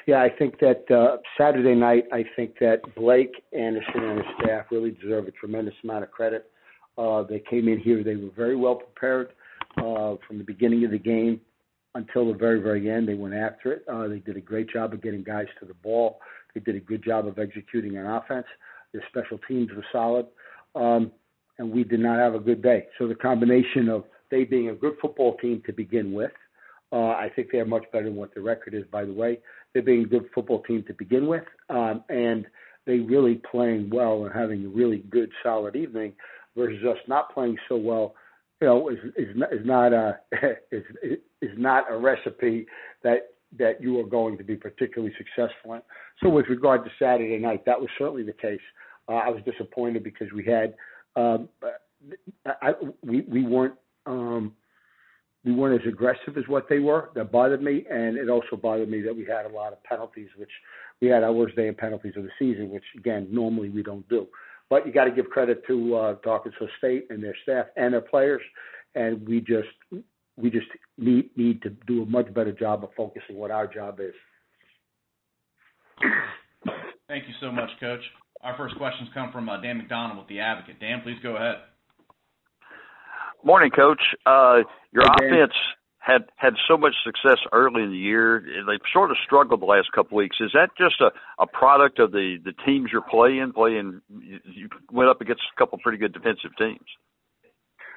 Yeah, I think that Saturday night, I think that Blake Anderson and his staff really deserve a tremendous amount of credit. They came in here, they were very well prepared from the beginning of the game until the very, very end. They went after it. They did a great job of getting guys to the ball. They did a good job of executing on offense. Their special teams were solid, and we did not have a good day. So the combination of they being a good football team to begin with, I think they're much better than what the record is, by the way. They're being a good football team to begin with, and they really playing well and having a really good, solid evening versus us not playing so well. You know, is not a recipe that you are going to be particularly successful in. So with regard to Saturday night, that was certainly the case. I was disappointed because we had we weren't as aggressive as what they were. That bothered me, and it also bothered me that we had a lot of penalties, which we had our worst day in penalties of the season, which, again, normally we don't do. But you got to give credit to Arkansas State and their staff and their players, and we just need to do a much better job of focusing what our job is. Thank you so much, Coach. Our first questions come from Dan McDonald with The Advocate. Dan, please go ahead. Morning, Coach. Your Hey, Dan. offense had so much success early in the year. They've sort of struggled the last couple of weeks. Is that just a product of the teams you're playing? You went up against a couple of pretty good defensive teams.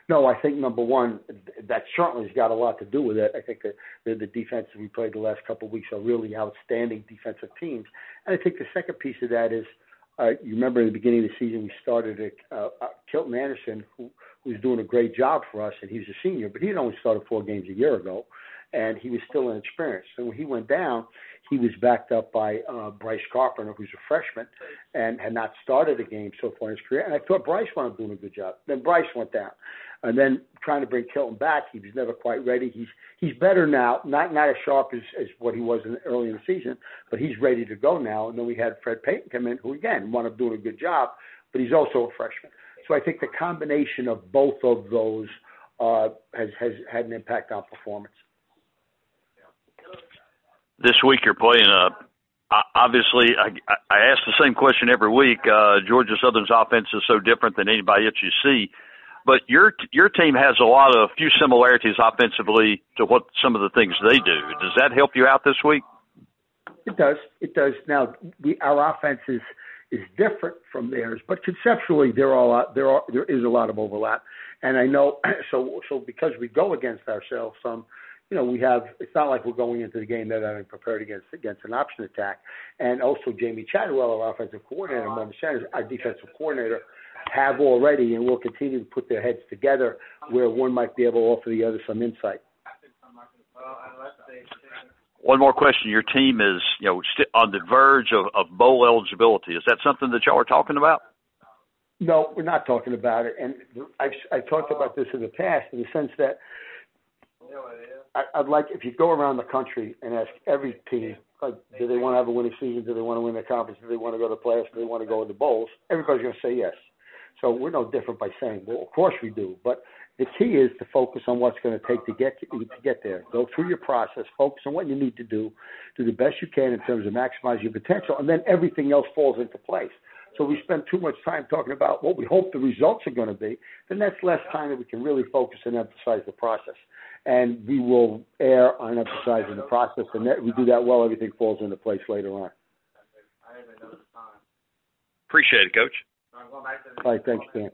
No, I think, number one, that certainly has got a lot to do with it. I think that the defenses we played the last couple of weeks are really outstanding defensive teams. And I think the second piece of that is, you remember in the beginning of the season we started Kilton Anderson, who was doing a great job for us, and he was a senior, but he had only started 4 games a year ago, and he was still inexperienced. So when he went down, he was backed up by Bryce Carpenter, who's a freshman, and had not started a game so far in his career. And I thought Bryce wound up doing a good job. Then Bryce went down. And then trying to bring Kilton back, he was never quite ready. He's better now, not as sharp as what he was early in the season, but he's ready to go now. And then we had Fred Payton come in, who, again, wound up doing a good job, but he's also a freshman. So I think the combination of both of those has had an impact on performance. This week you're playing, obviously, I ask the same question every week. Georgia Southern's offense is so different than anybody else you see. But your team has a few similarities offensively to what some of the things they do. Does that help you out this week? It does. It does. Now, our offense is different from theirs, but conceptually there is a lot of overlap. And I know so because we go against ourselves it's not like we're going into the game that I'm prepared against an option attack. And also Jamie Chadwell, our offensive coordinator, and Mama Sanders, our defensive coordinator, have already and will continue to put their heads together where one might be able to offer the other some insight. One more question. Your team is, on the verge of bowl eligibility. Is that something that y'all are talking about? No, we're not talking about it. And I've talked about this in the past in the sense that I'd like, if you go around the country and ask every team, do they want to have a winning season? Do they want to win their conference? Do they want to go to the playoffs? Do they want to go to the bowls? Everybody's going to say yes. So we're no different by saying, well, of course we do. But the key is to focus on what's going to take to get there. Go through your process, focus on what you need to do the best you can in terms of maximizing your potential, and then everything else falls into place. So we spend too much time talking about what we hope the results are going to be, then that's less time that we can really focus and emphasize the process. And we will err on emphasizing the process, and we do that well, everything falls into place later on. Appreciate it, Coach. All right, thanks, Dan.